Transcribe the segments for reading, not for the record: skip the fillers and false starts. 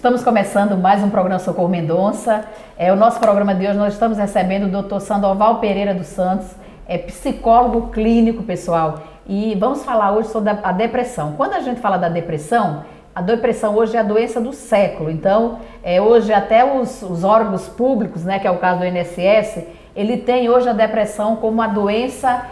Estamos começando mais um programa Socorro Mendonça. O nosso programa de hoje nós estamos recebendo o Dr. Sandoval Pereira dos Santos, psicólogo clínico, pessoal. E vamos falar hoje sobre a depressão. Quando a gente fala da depressão, a depressão hoje é a doença do século. Então, hoje até os órgãos públicos, né, que é o caso do INSS, ele tem hoje a depressão como a doença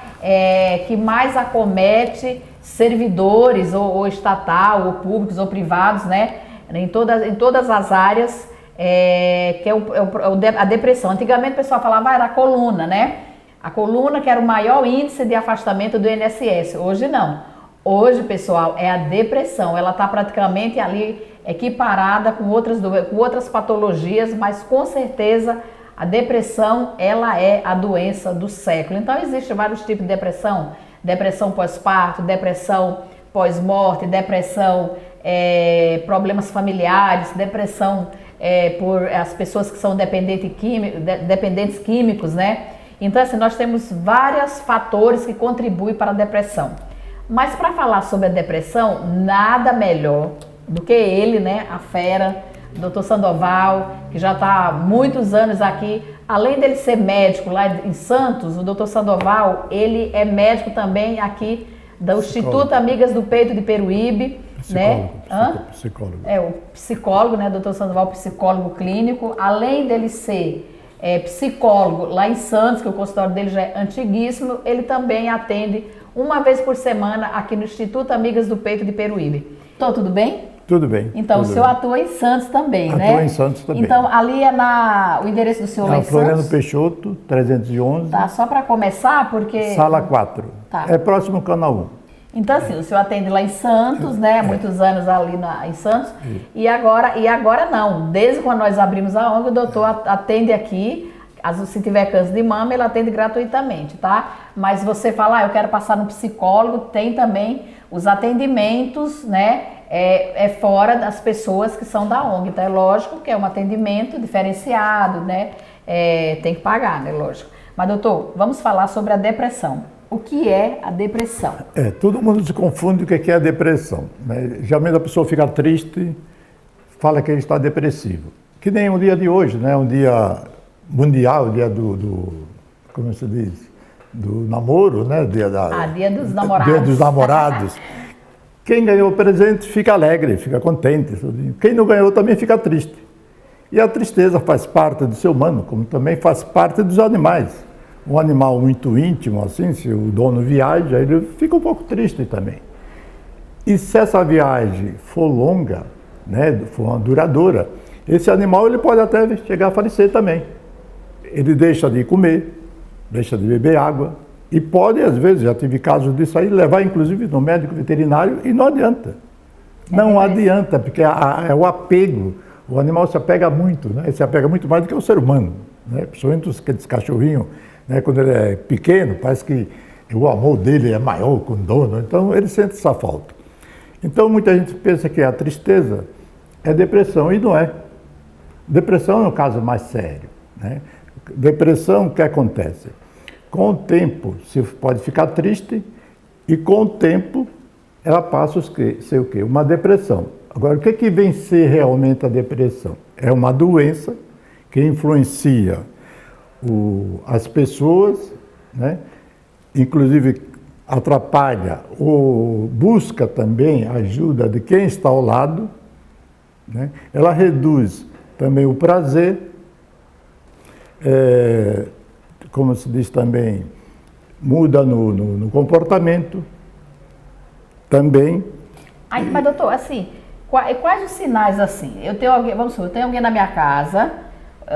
que mais acomete servidores, ou estatal, ou públicos, ou privados, né, em todas as áreas, que é a depressão. Antigamente o pessoal falava era a coluna, né? A coluna que era o maior índice de afastamento do INSS. Hoje não. Hoje, pessoal, é a depressão. Ela está praticamente ali equiparada com outras patologias, mas com certeza a depressão, ela é a doença do século. Então, existem vários tipos de depressão. Depressão pós-parto, depressão pós-morte, depressão, problemas familiares, depressão por as pessoas que são dependentes químicos, né? Então, assim, nós temos vários fatores que contribuem para a depressão. Mas para falar sobre a depressão, nada melhor do que ele, né? A fera, Dr. Sandoval, que já está há muitos anos aqui. Além dele ser médico lá em Santos, o Dr. Sandoval, ele é médico também aqui do Instituto Amigas do Peito de Peruíbe, né? Psicólogo. O psicólogo, né? Dr. Sandoval, psicólogo clínico. Além dele ser psicólogo lá em Santos, que o consultório dele já é antiguíssimo, ele também atende uma vez por semana aqui no Instituto Amigas do Peito de Peruíbe. Então, tudo bem? Tudo bem. Então, tudo o senhor bem. atua em Santos também, né? Atua em Santos também. Então, ali é o endereço do senhor lá em Floriano Santos? Peixoto, 311. Tá, só para começar, porque... Sala 4. Tá. É próximo ao Canal 1. Então, assim, o senhor atende lá em Santos, né? Muitos anos ali em Santos. E agora não. Desde quando nós abrimos a ONG, o doutor atende aqui. Se tiver câncer de mama, ele atende gratuitamente, tá? Mas você fala, eu quero passar no psicólogo, tem também os atendimentos, né? Fora das pessoas que são da ONG. Então, é lógico que é um atendimento diferenciado, né? Tem que pagar, né? Lógico. Mas, doutor, vamos falar sobre a depressão. O que é a depressão? Todo mundo se confunde o que é a depressão, né? Geralmente a pessoa fica triste, fala que ele está depressivo. Que nem o dia de hoje, né? Um dia mundial, o dia como se diz? Do namoro, né? Dia dos namorados. Dia dos namorados. Quem ganhou o presente fica alegre, fica contente. Quem não ganhou também fica triste. E a tristeza faz parte do ser humano, como também faz parte dos animais. Um animal muito íntimo, assim, se o dono viaja, ele fica um pouco triste também. E se essa viagem for longa, né, for uma duradoura, esse animal ele pode até chegar a falecer também. Ele deixa de comer, deixa de beber água, e pode, às vezes, já tive casos disso aí, levar inclusive no médico veterinário e não adianta. Não adianta, porque é o apego. O animal se apega muito, né? Ele se apega muito mais do que o ser humano, né? Principalmente aqueles cachorrinhos, né? Quando ele é pequeno, parece que o amor dele é maior com o dono, então ele sente essa falta. Então muita gente pensa que a tristeza é depressão, e não é. Depressão é um caso mais sério, né? Depressão, o que acontece? Com o tempo, você pode ficar triste e com o tempo ela passa a ser o quê? Uma depressão. Agora, o que vem ser realmente a depressão? É uma doença que influencia as pessoas, né? Inclusive atrapalha ou busca também a ajuda de quem está ao lado, né? Ela reduz também o prazer, como se diz também, muda no comportamento também. Mas doutor, assim, quais os sinais assim? Eu tenho alguém na minha casa,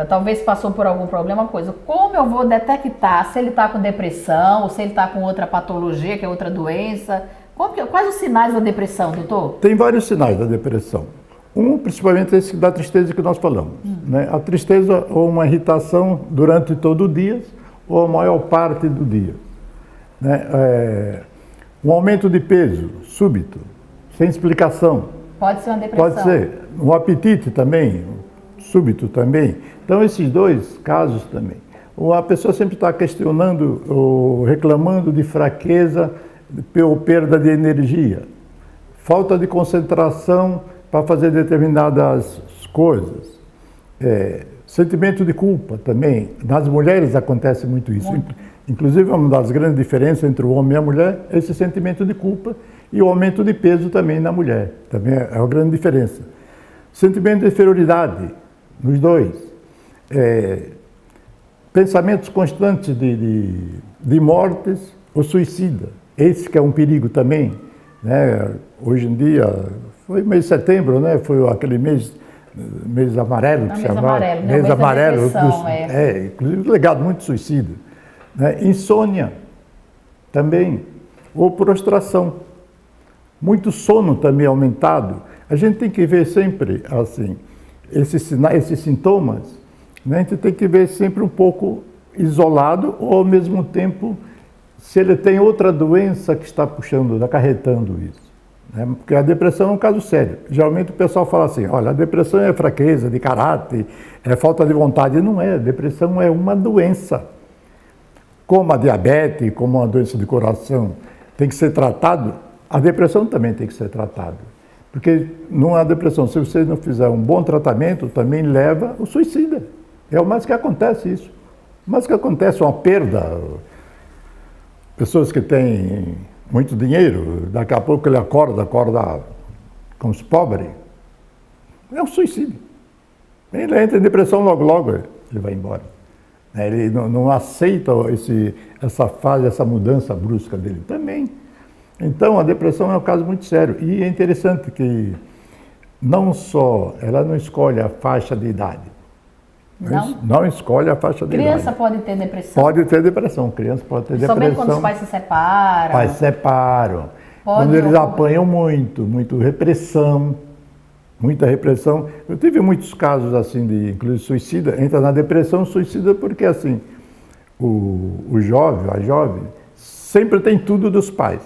talvez passou por algum problema, como eu vou detectar se ele está com depressão ou se ele está com outra patologia, que é outra doença? Quais os sinais da depressão, doutor? Tem vários sinais da depressão. Principalmente esse da tristeza que nós falamos, né? A tristeza ou uma irritação durante todo o dia ou a maior parte do dia, né? Um aumento de peso súbito, sem explicação. Pode ser uma depressão. Pode ser. Um apetite também, súbito também. Então, esses dois casos também. Ou a pessoa sempre está questionando ou reclamando de fraqueza ou perda de energia. Falta de concentração para fazer determinadas coisas. Sentimento de culpa também. Nas mulheres acontece muito isso. Inclusive, uma das grandes diferenças entre o homem e a mulher é esse sentimento de culpa e o aumento de peso também na mulher. Também é uma grande diferença. Sentimento de inferioridade nos dois. Pensamentos constantes de mortes ou suicida. Esse que é um perigo também. Né? Hoje em dia, foi mês de setembro, né? Foi aquele mês amarelo que chamava. Mês amarelo. Inclusive legado muito suicida. Né? Insônia também, ou prostração. Muito sono também aumentado. A gente tem que ver sempre assim, esses sintomas, né? A gente tem que ver sempre um pouco isolado ou ao mesmo tempo se ele tem outra doença que está puxando, acarretando isso. Né? Porque a depressão é um caso sério. Geralmente o pessoal fala assim, olha, a depressão é fraqueza de caráter, é falta de vontade. Não é, a depressão é uma doença. Como a diabetes, como a doença de coração tem que ser tratado, a depressão também tem que ser tratada. Porque numa depressão, se você não fizer um bom tratamento, também leva ao suicida. É o mais que acontece isso. O mais que acontece é uma perda. Pessoas que têm muito dinheiro, daqui a pouco ele acorda como se pobre. É um suicídio. Ele entra em depressão logo ele vai embora. Ele não aceita essa fase, essa mudança brusca dele também. Então, a depressão é um caso muito sério. E é interessante que não só ela não escolhe a faixa de idade. Não escolhe a faixa de idade. Criança pode ter depressão? Pode ter depressão. Criança pode ter depressão. Somente quando os pais se separam? Pais se separam. Quando eles apanham muito repressão. Muita repressão. Eu tive muitos casos assim de, inclusive, suicida, entra na depressão suicida porque assim, o jovem, a jovem, sempre tem tudo dos pais.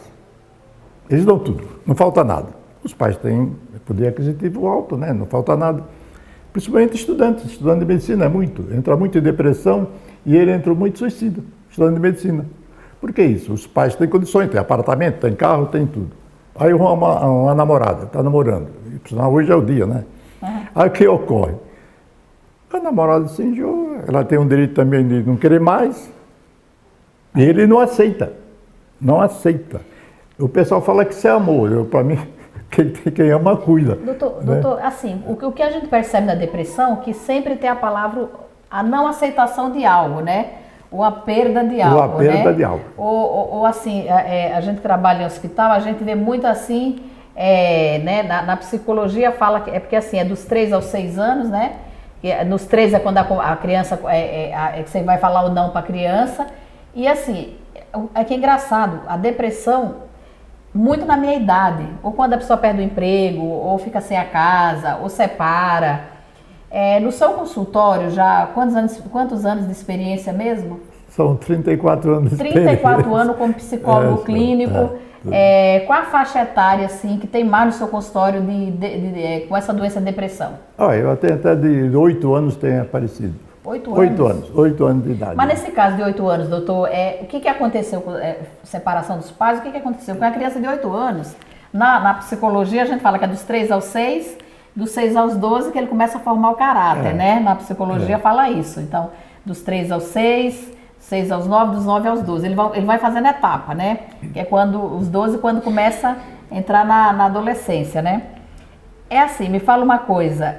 Eles dão tudo, não falta nada. Os pais têm poder aquisitivo alto, né? Não falta nada. Principalmente estudante de medicina entra muito em depressão e ele entrou muito suicida, estudante de medicina. Por que isso? Os pais têm condições, têm apartamento, têm carro, têm tudo. Aí uma namorada, está namorando. Hoje é o dia, né? Aí o que ocorre? A namorada se enjoa, ela tem um direito também de não querer mais. E ele não aceita. Não aceita. O pessoal fala que isso é amor. Para mim, quem ama, cuida. Doutor, assim, o que a gente percebe na depressão é que sempre tem a palavra, a não aceitação de algo, né? Ou a perda de algo, Ou a perda de algo. Ou assim, a gente trabalha em hospital, a gente vê muito assim, né, na psicologia fala que é porque assim, é dos 3 aos 6 anos, né? Nos 3 é quando a criança, que você vai falar o não para a criança. E assim, é que é engraçado, a depressão, muito na minha idade, ou quando a pessoa perde o emprego, ou fica sem a casa, ou separa. No seu consultório, já quantos anos de experiência mesmo? São 34 anos de experiência. 34 anos como psicólogo clínico. Qual a faixa etária assim, que tem mais no seu consultório com essa doença de depressão? Eu até de 8 anos tenho aparecido. 8 anos? 8 anos de idade. Mas nesse caso de 8 anos, doutor, o que aconteceu com a separação dos pais? O que aconteceu com a criança de 8 anos? Na psicologia a gente fala que é dos 3 aos 6, dos 6 aos 12 que ele começa a formar o caráter, né? Na psicologia fala isso. Então, dos 3 aos 6, 6 aos 9, dos 9 aos 12. Ele vai fazendo etapa, né? Que é quando os 12, quando começa a entrar na adolescência, né? É assim, me fala uma coisa,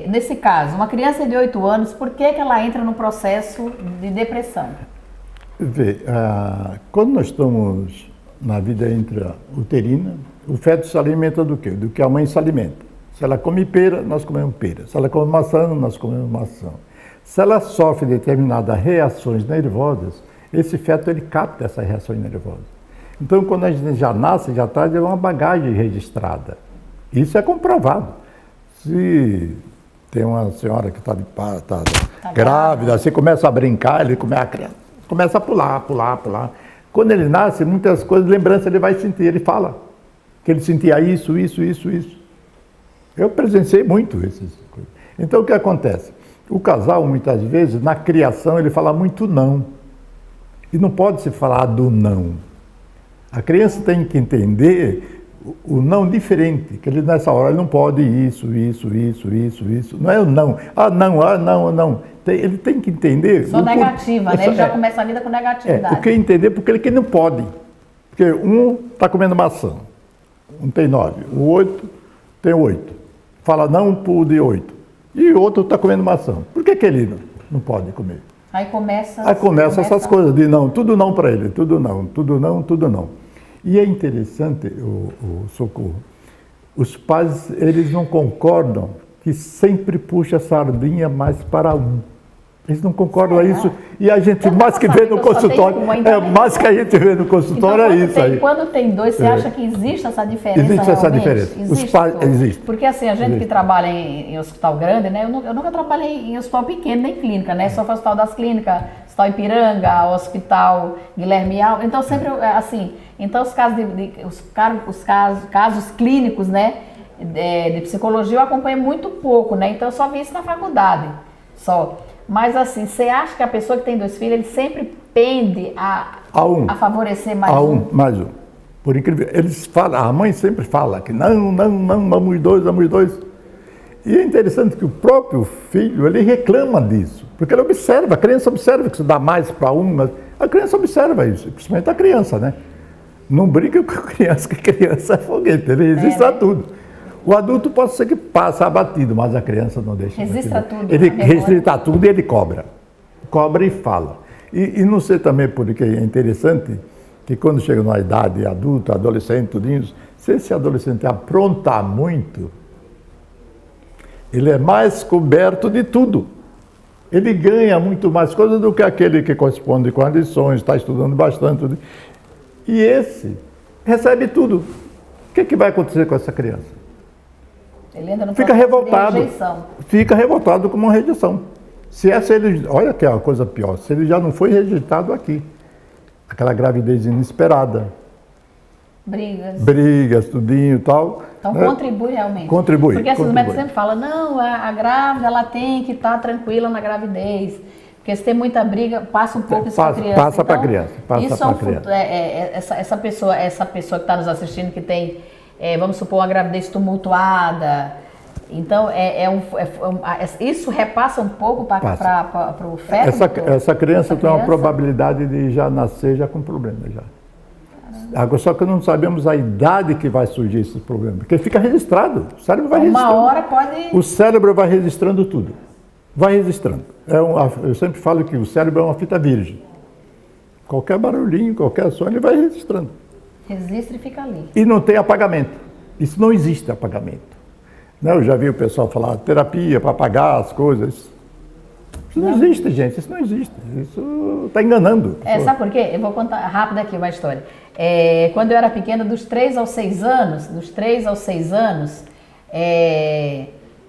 nesse caso, uma criança de 8 anos, por que ela entra no processo de depressão? Quando nós estamos na vida intrauterina, o feto se alimenta do quê? Do que a mãe se alimenta. Se ela come pera, nós comemos pera. Se ela come maçã, nós comemos maçã. Se ela sofre determinadas reações nervosas, esse feto ele capta essas reações nervosas. Então, quando a gente já nasce, já traz uma bagagem registrada. Isso é comprovado. Se tem uma senhora que está grávida, você começa a brincar, a criança começa a pular. Quando ele nasce, muitas coisas, lembrança ele vai sentir, ele fala que ele sentia isso. Eu presenciei muito essas coisas. Então, o que acontece? O casal, muitas vezes, na criação, ele fala muito não. E não pode se falar do não. A criança tem que entender o não diferente, que ele nessa hora ele não pode isso. Não é o não. Não. Ele tem que entender. Só negativa, né? Ele já começa a vida com negatividade. Porque entender porque ele que não pode. Porque um está comendo maçã, um tem 9, o 8 tem 8. Fala não por de 8. E o outro está comendo maçã. Por que ele não pode comer? Aí começa essas coisas de não, tudo não para ele, tudo não. E é interessante, o Socorro, os pais, eles não concordam que sempre puxa a sardinha mais para um. Eles não concordam a isso. E a gente, mais que vê no consultório, mais que a gente vê no consultório é isso aí. Quando tem dois, você acha que existe essa diferença? Existe essa diferença. Os pais, existe. Porque assim, a gente que trabalha em hospital grande, né? Eu nunca trabalhei em hospital pequeno, nem clínica, né? Só foi Hospital das Clínicas, Hospital Ipiranga, Hospital Guilherme Alves. Então sempre, assim, então os casos clínicos, né? De psicologia eu acompanhei muito pouco, né? Então eu só vi isso na faculdade, só. Mas assim, você acha que a pessoa que tem 2 filhos, ele sempre pende a favorecer mais um? Mais um. Por incrível, eles falam, a mãe sempre fala que não, amo os dois. E é interessante que o próprio filho, ele reclama disso, porque ele observa, a criança observa que se dá mais para um, mas a criança observa isso, principalmente a criança, né? Não brinca com a criança, que criança é foguete, ele resiste a tudo. O adulto pode ser que passe abatido, mas a criança não deixa. Resista tudo. Ele resiste a tudo e ele cobra. Cobra e fala. E não sei também porque é interessante que quando chega numa idade adulta, adolescente, tudinho, se esse adolescente aprontar muito, ele é mais coberto de tudo. Ele ganha muito mais coisas do que aquele que corresponde com as lições, está estudando bastante. Tudo. E esse recebe tudo. O que vai acontecer com essa criança? Ele entra no fica revoltado. Rejeição. Fica revoltado com uma rejeição. Olha que é a coisa pior, se ele já não foi rejeitado aqui, aquela gravidez inesperada. Brigas, tudinho e tal. Então contribui realmente. Contribui. Porque esses médicos sempre falam, não, a grávida ela tem que estar tranquila na gravidez. Porque se tem muita briga, passa um pouco isso para a criança. Passa para a criança. Essa pessoa que está nos assistindo que tem, vamos supor, uma gravidez tumultuada. Então, isso repassa um pouco para o feto? Essa criança tem uma probabilidade de já nascer já com problema. Já. Agora, só que não sabemos a idade que vai surgir esse problema, porque fica registrado. O cérebro vai registrando. Uma hora pode... O cérebro vai registrando tudo. Vai registrando. Eu sempre falo que o cérebro é uma fita virgem. Qualquer barulhinho, qualquer som, ele vai registrando. Registra e fica ali. E não tem apagamento. Isso não existe apagamento. Eu já vi o pessoal falar terapia para apagar as coisas. Isso não existe, gente. Isso não existe. Isso está enganando. Sabe por quê? Eu vou contar rápido aqui uma história. Quando eu era pequena, dos 3 aos 6 anos,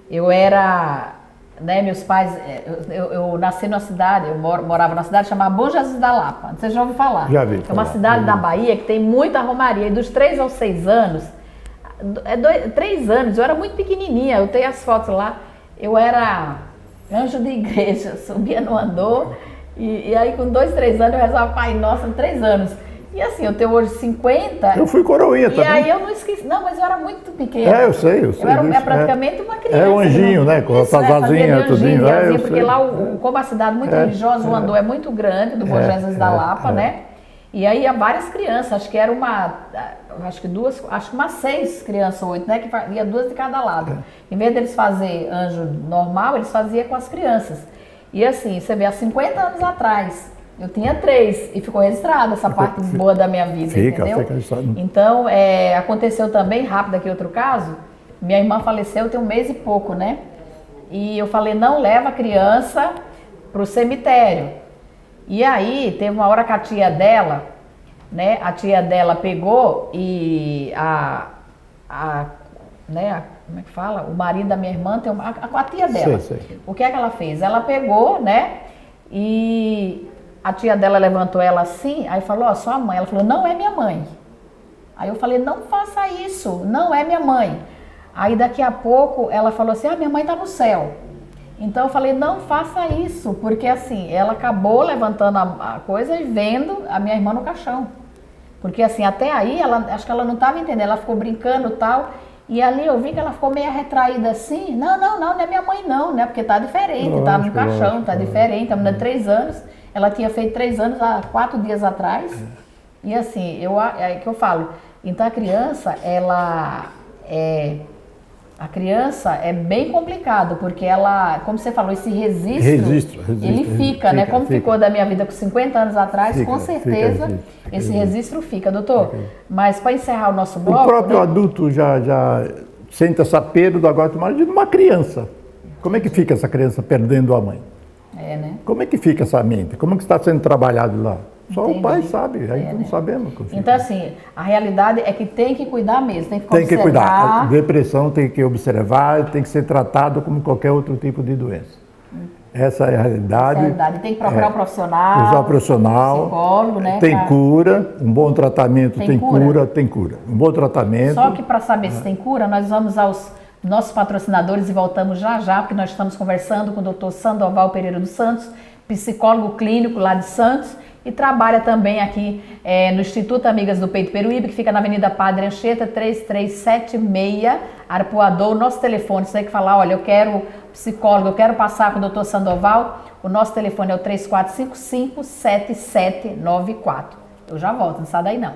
eu era... meus pais... Eu nasci numa cidade, morava numa cidade chamada Bom Jesus da Lapa. Você já ouviu falar? Já vi. É uma cidade da Bahia que tem muita romaria. E dos 3 aos 6 anos... 3 anos, eu era muito pequenininha, eu tenho as fotos lá, eu era anjo de igreja, subia no andor, e aí com 2, 3 anos eu rezava Pai Nosso, 3 anos. E assim, eu tenho hoje 50. Eu fui coroinha também. E aí eu não esqueci, não, mas eu era muito pequena. Eu sei. Eu era praticamente uma criança. Um anjinho, né? Com as asinhas, tudinho. Porque lá, como a cidade muito religiosa, o andor é muito grande, do Bom Jesus da Lapa, né? E aí ia várias crianças, acho que era umas 6 crianças, 8, né? Que ia 2 de cada lado. Em vez deles fazer anjo normal, eles faziam com as crianças. E assim, você vê, há 50 anos atrás, eu tinha 3 e ficou registrada essa parte boa da minha vida, entendeu? Então, aconteceu também, rápido aqui outro caso, minha irmã faleceu tem 1 mês e pouco, né? E eu falei, não leva a criança para o cemitério. E aí, teve uma hora que a tia dela, né, pegou e como é que fala? O marido da minha irmã tem a tia dela. Sei. O que é que ela fez? Ela pegou, né, e a tia dela levantou ela assim, aí falou, sua mãe. Ela falou, não é minha mãe. Aí eu falei, não faça isso, não é minha mãe. Aí daqui a pouco ela falou assim, minha mãe está no céu. Então eu falei, não faça isso, porque assim, ela acabou levantando a coisa e vendo a minha irmã no caixão. Porque assim, até aí, acho que ela não estava entendendo, ela ficou brincando e tal. E ali eu vi que ela ficou meio retraída assim. Não é minha mãe não, né? Porque tá diferente, tá no caixão, tá diferente. A menina de 3 anos, ela tinha feito 3 anos há 4 dias atrás. E assim, é que eu falo. Então a criança, a criança é bem complicado, porque ela, como você falou, esse registro ele fica, né? Como ficou da minha vida com 50 anos atrás, com certeza esse registro fica, doutor. Mas para encerrar o nosso bloco... O próprio adulto já sente essa perda, agora imagina uma criança. Como é que fica essa criança perdendo a mãe? Né? Como é que fica essa mente? Como é que está sendo trabalhado lá? Só Entendi. O pai sabe, aí não sabemos. Então, assim, a realidade é que tem que cuidar mesmo, tem que observar. Tem que cuidar. A depressão tem que observar, tem que ser tratado como qualquer outro tipo de doença. Essa é a realidade. Tem que procurar um profissional. Procurar um profissional. Psicólogo, né? Tem cura, um bom tratamento tem cura. Um bom tratamento. Só que para saber se tem cura, nós vamos aos nossos patrocinadores e voltamos já, porque nós estamos conversando com o Dr. Sandoval Pereira dos Santos, psicólogo clínico lá de Santos, e trabalha também aqui no Instituto Amigas do Peito Peruíbe, que fica na Avenida Padre Anchieta, 3376, Arpoador. O nosso telefone, você tem que falar, olha, eu quero psicólogo, eu quero passar com o Dr. Sandoval, o nosso telefone é o 3455-7794. Eu já volto, não sai daí não.